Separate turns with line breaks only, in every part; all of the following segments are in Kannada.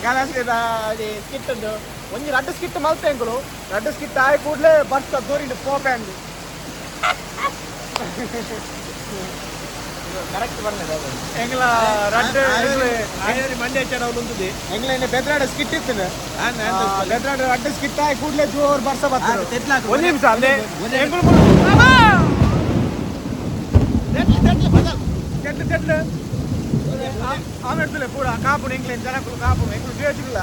ಗಲಾಸೆದ ಸ್ಕಿಟ್ ಉಂಟು ಒಂಜಿ ರಡ್ಡು ಸ್ಕಿಟ್ ಮಲ್ತೆಂಗಳು ರಡ್ಡು ಸ್ಕಿಟ್ ಆಯ್ ಕೂಡಲೇ ಬರ್ತ ದೂರಿಂದ ಪೋಪೆಂಡು ಕರೆಕ್ಟ್ ಬಂದಿದೆ ಎಂಗ್ಲ ರಡ್ಡು ಮಂಡ್ಯ ಚೆನ್ನವುಂಟುದಿ ಎಂಗ್ಲ ಇನ್ನು ಬೆದ್ರಾಡ ಸ್ಕಿಟ್ ಇತ್ತು ಬೆದ್ರಾಡ ರಡ್ಡು ಸ್ಕಿಟ್ ಆಯ್ ಕೂಡಲೇ ಜೋರ್ ಬರ್ಸ ಬರ್ತಾರೆ ಒಂದು ನಿಮಿಷ ಅಲ್ಲೇ చెట్లు ఆమె పూడ కాపుడు ఎంగ్లేం జనకులు కాపుడు ఎంగులు చేతుల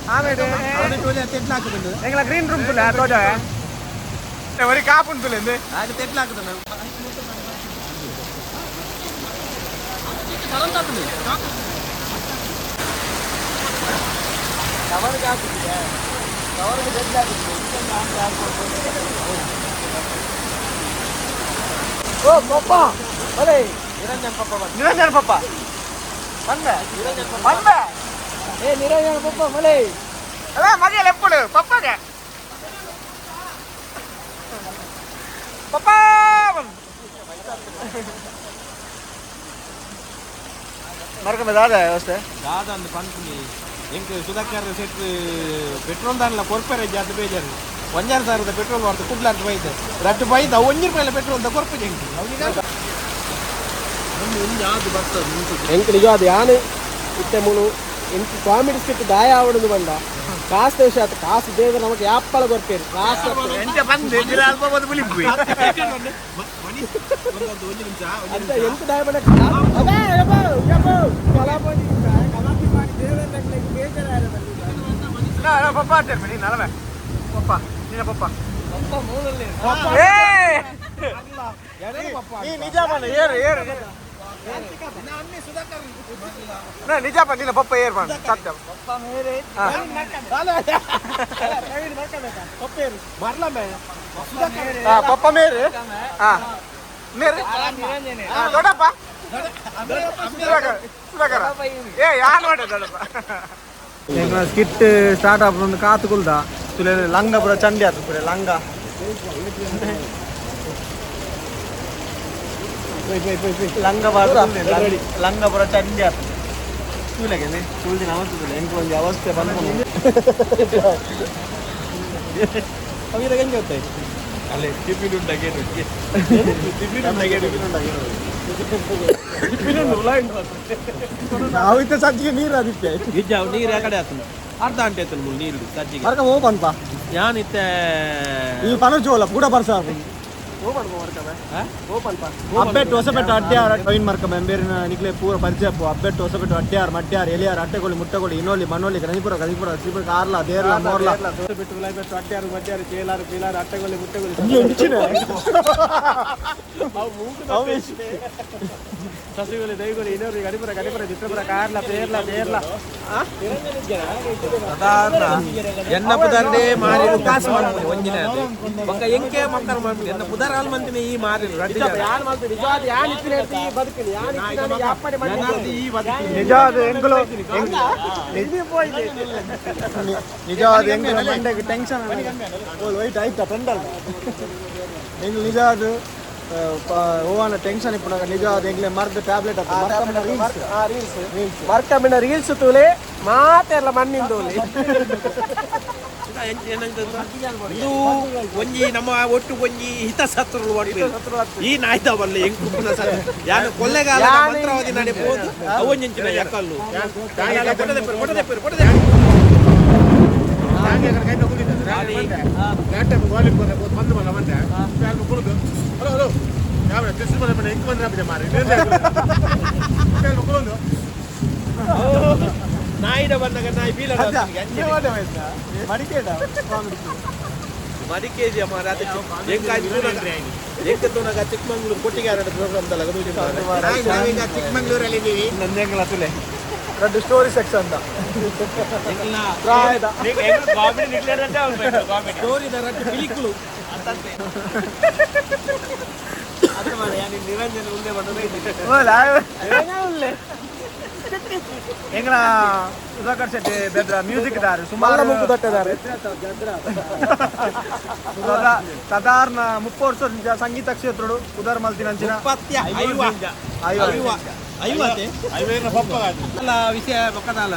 ఆమె ఎంగ్ల గ్రీన్ రూమ్ తులే తోజ ఎవరి కాపుడు తులేంది అది తెట్లాకుతున్నాం కవర్ కాకుతుంది కవర్కి తెట్లాకుతుంది ఓ పప్పా భలే ನಿರಂಜನ ಪಪ್ಪ ಬಂದೆ ಬಂದೆ ಏ ನಿರಂಜನ ಪಪ್ಪ ಮಲೆ ಅಲ್ಲ ಮಗೆಯಲ್ಲಿ ಎಪ್ಪಡು ಪಪ್ಪಗೆ ಪಪ್ಪ ಮರಕ ದಾದ ವ್ಯವಸ್ಥೆ ದಾದ ಅಂದು ಪಂಚಮಿ ಎಂಕ್ ಸುಧಾಕರ್ ಸೆಟ್ ಪೆಟ್ರೋಲ್ ದಾನ್ಲ ಕೊರ್ಪೆರೆ ಜಾತಿ ಬೇಜಾರು 1000 ಸಾವಿರದ ಪೆಟ್ರೋಲ್ ಮಾಡ್ತು ಕುಡ್ಲಾರ್ದು ಬೈದೆ ರಟ್ಟು ಬೈದ 1 ರೂಪಾಯಿ ಪೆಟ್ರೋಲ್ ಅಂತ ಕೊರ್ಪೆ ಎಂಕ್ ನಿಜವಾದ ಯಾನು ಇತ್ತೆ ಮುನು ಎಂಕ್ ಕಾಮಿಡಿ ಸ್ಕಿಟ್ ದಾಯ ಆವಡದು ಬಂದ ಕಾಸು ದೇಶ ಆತ ಕಾಸು ದೇವ ನಮಗೆ ಯಾಪ್ಪಳ ಕೊರ್ಪೇರು ಕಾಸು ಎಂತ ಬಂದೆ ದಿನ ಅಲ್ಪ ಬಂದು ಬಿಲಿಪ್ಪಿ ಅಂತ ಎಂತ ದಾಯ ಬಂದ ಅದೇ ಯಬ್ಬ ಯಬ್ಬ ಕಲಾಪತಿ ಕಲಾಪತಿ ಮಾಡಿ ದೇವರ ತಕ್ಕಲೆ ಬೇಜಾರ ನಾ ಪಪ್ಪ ಅಂತ ಬಿಡಿ ನಲವೆ ಪಪ್ಪ ನಿನ್ನ ಪಪ್ಪ ಪಪ್ಪ ಮೂಲಲ್ಲಿ ಏ ನೀ ನಿಜ ಬನ್ನ ಏರು ಏರು ನಿಜ ಬಂದಿನ ಪಪ್ಪ ಏರ್ ಬಂದ ಸತ್ಯ ಪಪ್ಪ ಮೇರೆ ದೊಡ್ಡಪ್ಪ ಏ ಯಾ ನೋಡಿ ದೊಡ್ಡಪ್ಪ ಸ್ಕಿಟ್ ಸ್ಟಾರ್ಟ್ ಆಗ ಕಾತುಕುಲ್ದ ತುಲೆ ಲಂಗ ಪುರ ಚಂಡಿ ಆತು ಪುರ ಲಂಗ ಲಂಗ ಲಂಗ ಪುರ ಚಂಡಿ ಆತು ತುಲೆಗೆ ತುಳಿದಿನ ಅವಸ್ಥೆ ಎಂಟು ಒಂದು ಅವಸ್ಥೆ ಬಂದು ಅವಿರಾಗ ಹೆಂಗೆ ಗೊತ್ತಾಯ್ತು ಅಲ್ಲೇ ಟಿಫಿನ್ ಉಂಟಾಗೆ ನಾವಿತ್ತ ಸಜ್ಜಿಗೆ ನೀರು ಅದಕ್ಕೆ ನಿಜ ನೀರು ಆ ಕಡೆ ಆತನು ಅರ್ಧ ಗಂಟೆ ಆಯ್ತು ನೀರು ಸಜ್ಜಿಗೆ ಮರ್ಕ ಹೋಗ್ಬಂತ ಯಾನಿತ್ತೆ ಈ ಪನಜೋಲ ಕೂಡ ಬರ್ಸ ಅಬ್ಬೆಟ್ಟು ಹೊಸಬೆಟ್ಟು ಅಡ್ಡ್ಯಾರ ಟೈನ್ ಮರ್ಕ ಮೆಂಬೇರಿನ ನಿಕ್ಲೆ ಪೂರ ಪರಿಚಯಪ್ಪು ಅಬ್ಬೆಟ್ಟು ಹೊಸಬೆಟ್ಟು ಅಡ್ಡ್ಯಾರ ಮಡ್ಡ್ಯಾರ ಎಲಿಯಾರ ಅಟ್ಟೆಗಳು ಮುಟ್ಟೆಗಳು ಇನ್ನೋಲಿ ಮಣ್ಣೋಲಿ ಗಣಪುರ ಗಣಪುರ ಶ್ರೀಪುರ ಕಾರ್ಲ ದೇರ್ಲ ಮೋರ್ಲ ಹೊಸಬೆಟ್ಟು ವಿಲಾಯ್ಬೆಟ್ಟು ಅಡ್ಡ್ಯಾರು ಮಡ್ಡ್ಯಾರ ಚೇಲಾರು ಪೀಲಾರು ಅಟ್ಟೆಗಳು ಮುಟ್ಟೆಗಳು ಸಸಿಗಳು ದೈಗಳು ಇನ್ನೋರಿ ಗಣಪುರ ಗಣಪುರ ಚಿತ್ರಪುರ ಕಾರ್ಲ ಪೇರ್ಲ ದೇರ್ಲ ಸಾಧಾರಣ ಎನ್ನ ಪುದರ್ನೇ ಮಾರಿ ಕಾಸು ಮಾಡ್ಬೋದು ಒಂದಿನ ಬೊಕ್ಕ ಎಂಕೆ ಮಕ್ಕಳು ಮಾಡ್ಬೋದು ಎನ್ನ ಪುದರ್ ಹಾಲ್ ಮಂದಿನ ಈ ಮಾರಿ ಯಾನ್ ಮಾಡ್ತೀವಿ ನಿಜವಾದ ಯಾನ್ ಇತ್ತಿನ ಈ ಬದುಕಿನಿ ಯಾನ್ ಇತ್ತಿನ ಯಾಪಡೆ ಮಾಡಿ ಈ ಬದುಕಿನಿ ನಿಜವಾದ ಎಂಗುಲು ನಿಜವಾದ ಎಂಗುಲು ಮಂಡೆಗೆ ಟೆನ್ಷನ್ ಓಲ್ ವೈಟ್ ಆಯ್ತಾ ಟೆಂಡರ್ ಎಂಗುಲು ನಿಜವಾದ ಓವನ ಟೆನ್ಷನ್ ಇಪ್ಪು ನಿಜವಾದ ಎಂಗ್ಲೆ ಮರ್ದ ಟ್ಯಾಬ್ಲೆಟ್ ಮರ್ಕಮಿನ ರೀಲ್ಸ್ ತೂಲೆ ಮಾತೆಲ್ಲ ಮಣ್ಣಿಂದೋಲಿ ಇದು ಒಂಜಿ ನಮ್ಮ ಒಟ್ಟು ಒಂಜಿ ಹಿತಶತ್ರುಗಳು ಈ ನಾಯ್ದವಲ್ಲ ಎಂಕು ಯಾನು ಕೊಲ್ಲೆಗಾಲ ಮಂತ್ರಾವಧಿ ನಡೆಬಹುದು ಅವೊಂಜಿನ ಯಾಕಲ್ಲು ನಾಯಿಡ ಬಂದಾಗ ನಾಯಿ ಬೀಳ ಮಡಿಕೇಜಿ ಅಮ್ಮ ಚಿಕ್ಕಮಂಗ್ಳೂರು ಕೊಟ್ಟಿಗೆ ಚಿಕ್ಕಮಂಗ್ಳೂರಲ್ಲಿ ಇದ್ದೀವಿ ನಂದೆಂಗಳ ತುಲೆ ದೊಡ್ಡ ಸ್ಟೋರಿ ಸೆಕ್ಷನ್ ಅಂತ ಸ್ಟೋರಿದ ರಟ್ಟು ಪಿಲಿಕುಳು ನಿರಂಜನ ಉಲ್ಲೆ ಬಂದ ಎಂಗ್ಲ ಸುಧಾಕರ್ ಶೆಟ್ಟಿ ಬೆದ್ರ ಮ್ಯೂಸಿಕ್ ದಾರು ಸುಮಾರು ಮುಕ್ಕು ತಟ್ಟಿದ್ದಾರೆ ಸಾಧಾರಣ 30 ವರ್ಷ ಸಂಗೀತ ಕ್ಷೇತ್ರಡು ಉದಾರ ಮಲ್ತಿನಂಚಿನ ಅಲ್ಲ ವಿಷಯ ಪಕ್ಕದಲ್ಲ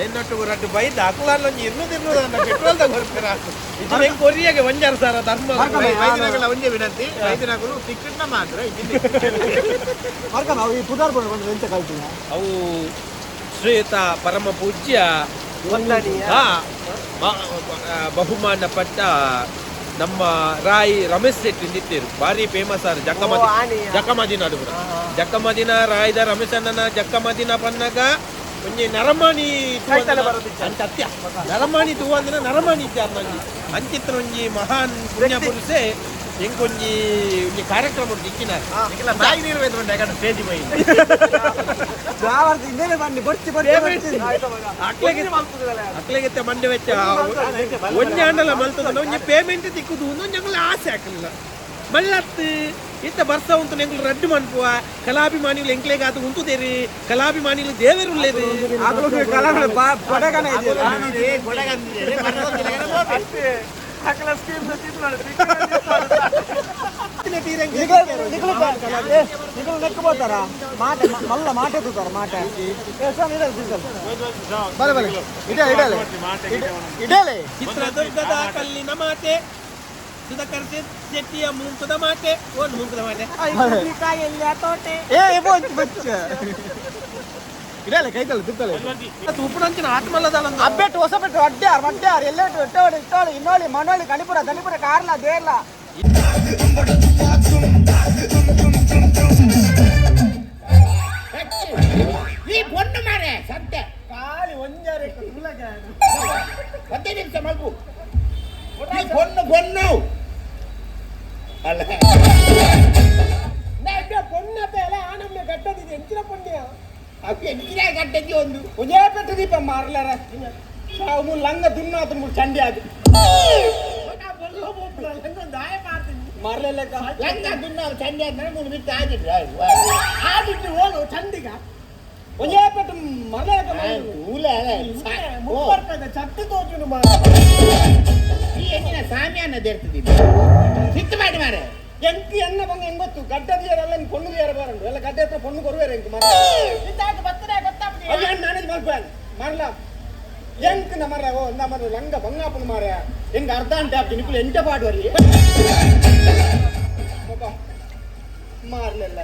ಎನ್ನೊಟ್ಟು ರಡ್ಡು ಬೈದ ಅಕ್ಲಾರ್ಲ ಇನ್ನೂರು ಪೆಟ್ರೋಲ್ ತಗೊಳ್ತಾರೆ ಕೊರಿಯಾಗೆ ಒಂಜಾರು ಸಾರ ಧರ್ಮ ಒಂದೇ ವಿನಂತಿ ವೈದ್ಯನಾಗಲು ಟಿಕೆಟ್ನ ಮಾತ್ರ ನಾವು ಈ ಪುದಾರ್ ಬಂದು ಎಂತ ಕಲ್ತೀವಿ ಅವು ಶ್ರೇತ ಪರಮ ಪೂಜ್ಯ ಬಹುಮಾನ ಪಟ್ಟ ನಮ್ಮ ರಾಯಿ ರಮೇಶ್ ಶೆಟ್ಟಿ ನಿಂತಿರು ಭಾರಿ ಫೇಮಸ್ ಆರು ಜಕ್ಕಮದಿನ ಅಡುಗರು ಜಕ್ಕಮದಿನ ರಾಯ್ದ ರಮೇಶ್ ಅಣ್ಣನ ಜಕ್ಕಮದಿನ ಪನ್ನಗ ಒಂಜಿ ನರಮಾಣಿ ಅತ್ಯ ನರಮಾಣಿ ತೂ ಅಂದ್ರೆ ನರಮಾಣಿ ಇತ್ಯಾದಿ ಅಂಚಿತ್ರ ಒಂಜಿ ಮಹಾನ್ ಪುಣ್ಯ ಪುರುಷೆ ಎಂಕೊಂಜಿ ಒಂಜಿ ಕಾರ್ಯಕ್ರಮ ಇಕ್ಕಿನಾರ ನಾಯಿ ನೀರು ಸ್ಟೇಜ್ ಬೈ ಅಕ್ಲೆಗೆ ಮಂಡೆ ವೆಚ್ಚ ಒಂಜಿ ಅಂಡಲ ಮಲ್ತದ ಒಂಜಿ ಪೇಮೆಂಟ್ ತಿಕ್ಕುದು ಒಂಜಂಗಳ ಆಸೆ ಹಾಕಲಿಲ್ಲ ಮಲ್ಲತ್ತು ಇಂತ ಬರ್ಸ ಉಂಟು ಎಂಗ್ಲು ರಡ್ಡು ಮನ್ಪುವ ಕಲಾಭಿಮಾನಿಗಳು ಎಂಕ್ಲೆಗೆ ಅದು ಉಂಟುದೇರಿ ಕಲಾಭಿಮಾನಿಗಳು ದೇವರುಳ್ಳೇದು ಚಿತ್ರದುರ್ಗದ ಕಲ್ಲಿನ ಮಾತೆ ಸುಧಾಕರ್ ಶೆಟ್ಟಿಯ ಮುಂಕದ ಮಾತೆ ಒಂದು ಮುಂಕದ ಮಾತೆ ಉಪ್ಪುನಂಚಿನ ಆತ್ಮಲ್ಲದಲ್ಲ ಅಬ್ಬೆಟ್ಟು ಹೊಸಬೆಟ್ಟು ಅಡ್ಡ್ಯಾರ್ ಮಡ್ಡ್ಯಾರ್ ಎಲ್ಲೆಟ್ಟು ಎಟ್ಟೋಳಿ ಇಟ್ಟೋಳಿ ಇನ್ನೋಳಿ ಮನೋಳಿ ಕಣಿಪುರ ದಲಿಪುರ ಕಾರ್ಲ ದೇರ್ಲ
ಈ பொண்ணு ಮಾರೆ ಸತ್ಯ
ಕಾಲಿ ಒಂಜಾರೆ
ಹತ್ತೇ ನಿಮಿಷ ಮಲ್ಪು ಈ பொண்ணு ಅಲ್ಲ
ಪೊಣ್ಣತೆ ಎಲ್ಲ ಆನಮ್ನೆ ಗಟ್ಟದಿದೆ ಎಂಚಿನ ಪೊಣ್ಣೆ
ಅಪ್ಪ ಎಂಚಿನ ಗಟ್ಟಕ್ಕೆ ಒಂದು
ಒಂಜೇ ಪೆಟ್ಟು ದೀಪ ಮಾರ್ಲಾರ ಸಾವು ಲಂಗ ದುನ್ನಾತ ಚಂಡಿ ಅದು ದಾಯ ಮಾಡ್ತೀನಿ ಮಾರ್ಲೆಲ್ಲ
ಲಂಗ ದುನ್ನ ಚಂಡಿ ಆದ್ಮೇಲೆ ಮೂರು ಬಿಟ್ಟು ಆಗಿದ್ರು
ಆದಿಟ್ಟು ಹೋಗು ಚಂದಿಗ ಒಂಜೇ ಪೆಟ್ಟು ಮರ್ಲೆ ಚಟ್ಟಿ ತೋಚುನು
ಈ ಎಂಚಿನ ಸಾಮ್ಯಾನ ದೇರ್ತದಿಲ್ಲ ಸಿಟ್ಟು ಮಾಡಿ ಮಾರೆ
ಎಂಕಿ ಎನ್ನ ಬಂಗ ಹೆಂಗ್ ಗೊತ್ತು ಗಡ್ಡದಿಯರೆಲ್ಲ ಪೊಣ್ಣು ದಿಯರ ಬರಂಡು ಎಲ್ಲ ಗಡ್ಡೆ ಹತ್ರ ಪೊಣ್ಣು ಕೊರುವೇರೆ ಹೆಂಗ್ ನಾನೇ ಮಲ್ಪೇನ್ ಮರ್ಲ ಎಂಕ್ ನಮರ ಓ ನಮರ ಲಂಗ ಬಂಗಾಪನ ಮಾರ ಹೆಂಗ್ ಅರ್ಧ ಅಂಟೆ ಆಗ್ತಿ ನಿಕ್ಕಲು ಎಂಟ ಪಾಡುವರಿ ಮಾರ್ಲೆಲ್ಲ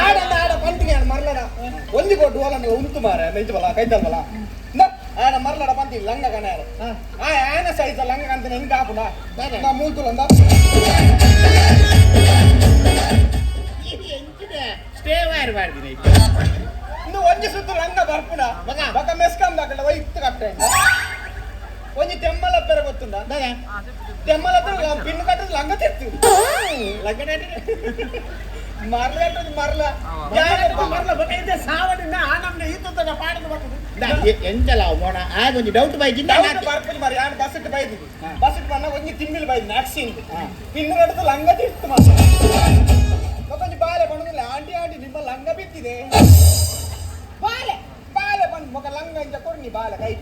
ಆಡ ಪಂತಿಗೆ ಮರ್ಲಡ ಒಂದಿ ಕೊಟ್ಟು ಹೋಲ ಉಂಟು ಮಾರ ನೈಜಬಲ ಕೈತಲ್ವಲ್ಲ ಆಡ ಮರ್ಲಡ ಪಂತಿ ಲಂಗ ಕಣಾರ ಆನ ಸೈಜ ಲಂಗ ಕಂತ ಹೆಂಗ್ ಕಾಪುನ ನಾ ಮೂಲ್ತುಲಂದ
ಸ್ಟೇ ವಾರ್ ಮಾಡಿದಿನಿ
ಇನ್ನು ಒಂಜಿ ಸುತ್ತು ಲಂಗ ಬರ್ಪುನ ಬಕ ಮೆಸ್ಕಂದ ಕಡೆ ವೈತ್ ಕಟ್ಟ ಒಂಜಿ ತೆಮ್ಮಲ ಪೆರ ಗೊತ್ತುಂಡ ತೆಮ್ಮಲ ಪಿನ್ ಕಟ್ಟದ ಲಂಗ ತೆತ್ತು ಲಂಗ ಮರ್ಲ ಮರ್ಲ ಬಕೈದೆ ಸಾವಡಿನ ಆನಮ್ನೆ ಈತದ ಪಾಡದ ಬರ್ತದೆ
ಎಂತಲ್ಲ ಮೋಣ ಆಗ ಒಂದು ಡೌಟ್ ಬೈದಿದ್ದ
ಬರ್ಪುಜಿ ಮಾರಿ ಯಾರು ಬಸ್ಸಿಟ್ಟು ಬೈದಿದ್ದಿ ಬಸ್ಸಿಟ್ಟು ಬಂದಾಗ ಒಂಜಿ ತಿಮ್ಮಿಲ್ ಬೈದಿನಿ ಆಕ್ಸಿಂಗ್ ಪಿನ್ ಕಟ್ಟದ ಲಂಗ ತಿತ್ತು ಮಾತ್ರ ಮತ್ತೊಂದು ಬಾಲೆ ಬಣ್ಣದಿಲ್ಲ ಆಂಟಿ ನಿಮ್ಮ ಲಂಗ ಬಿತ್ತಿದೆ ಬಾಲೆ ಬಂದು ಮೊಕ ಲಂಗ ಇಂಚ ಕೊಡ್ನಿ ಬಾಲೆ ಕೈ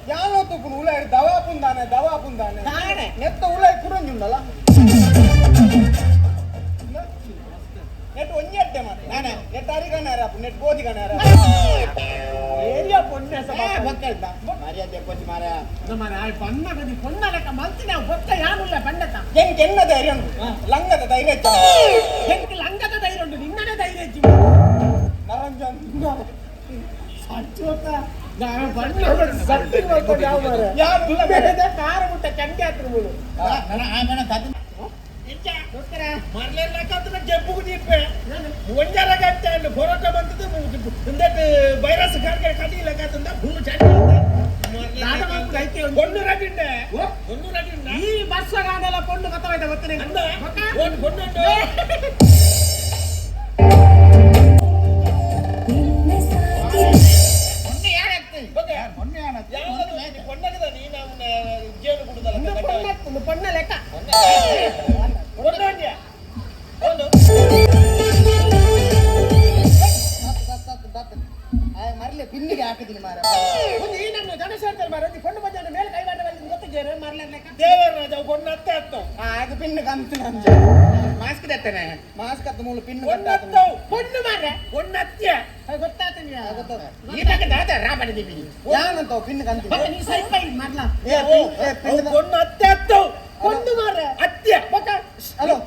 ಯಾವೋ ತುಪ್ಪು ಉಳ ದವಾ ಪುಂದಾನೆ ನೆತ್ತ ಉಳ ಕುರಂಜುಂಡಲ್ಲ ನೆಟ್ ಒಂಜಿ ಅಟ್ಟೆ ಮಾತ್ರ ನಾನೇ ನೆಟ್ ಅರಿಗಣಾರ ನೆಟ್ ಗೋಧಿ ಗಣಾರ ಏರಿಯಾ ಪೊನ್ನೆ ಬಕ್ಕಲ್ದ
ಮರ್ಯಾದೆ ಕೊಚ್ಚಿ ಮಾರ
ನಮ್ಮ ಪನ್ನಗದಿ ಪೊನ್ನ ಲೆಕ್ಕ ಮಲ್ತಿ ನಾವು ಬೊಕ್ಕ ಯಾನುಲ್ಲ ಪಂಡತ ಹೆಂಗೆ ಎನ್ನ ಧೈರ್ಯ ಉಂಟು ಲಂಗದ ಧೈರ್ಯ ಹೆಂಗೆ ಲಂಗದ ಧೈರ್ಯ ಉಂಟು ನಿನ್ನನೇ ಧೈರ್ಯ ಹೆಚ್ಚು ನರಂಜನ್ ಸಚ್ಚೋತ ಕಾರ ಮುಟ್ಟ ಚಂಡಿ ಹತ್ರ ಮೂಲು ಜಬ್ಬು ದೀಪೆ ಒಂಜರ ಗಂಟೆ ಹೊರಟ ಬಂದದ್ದು ವೈರಸ್ ಕಾರ್ಗೆ ಕಡಿಲ ಭೂಮಿ ಈ ವರ್ಷ ಗಾನೆಲ್ಲ ಕೊಂಡು ಗೊತ್ತಾಯ್ತಾ ಗೊತ್ತೇನೆ ಪೊಣ್ಣ ಲೆಕ್ಕ ಅದು ಪಿನ್ ಕಂತು ನಂಜ
ಮಾಸ್ಕ್ ದತ್ತನೆ
ಮಾಸ್ಕ್ ಅತ್ತ ಮೂಲ ಪಿನ್
பொண்ணு மாற பொண்ணு அத்திய
ಗೊತ್ತಾತ
ಈ ಬಗ್ಗೆ ದಾದ ರಾಬಡಿದೀವಿ
ಯಾನಂತ ಪಿನ್ ಕಂತು
ಮತ್ತೆ ನೀ ಸೈಡ್ ಬೈ ಮಾಡ್ಲಾ
பொண்ணு ಅತ್ತೆ ಅತ್ತು
பொண்ணு மாற அத்திய
ಹಲೋ